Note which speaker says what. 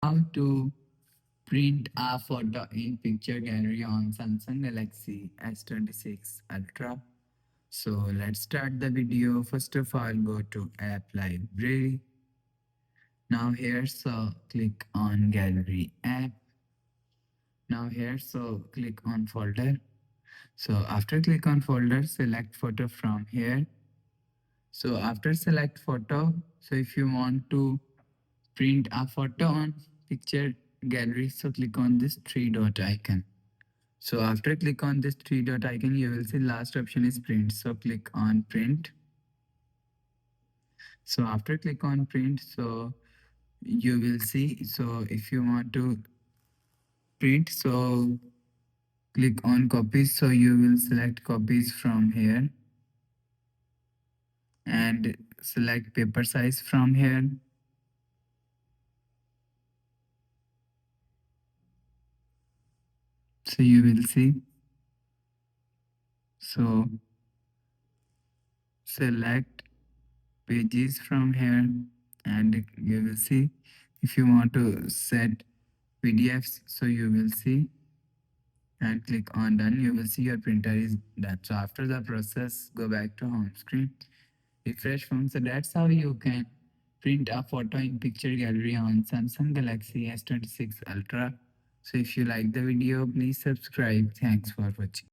Speaker 1: How to print a photo in picture gallery on Samsung Galaxy S26 Ultra. So let's start the video. First of all, go to App Library. Now here, so click on Gallery app. Now here, so click on folder. So after click on folder, select photo from here. So after select photo, so if you want to print a photo on picture gallery, so click on this three dot icon. So after click on this three dot icon, you will see last option is print. So click on print. So after click on print, so you will see. So if you want to print, so click on copies. So you will select copies from here and select paper size from here. So you will see. So select pages from here and you will see. If you want to set PDFs, so you will see and click on done. You will see your printer is done. So after the process, go back to home screen, refresh phone. So that's how you can print a photo in picture gallery on Samsung Galaxy S26 Ultra. So if you like the video, please subscribe. Thanks for watching.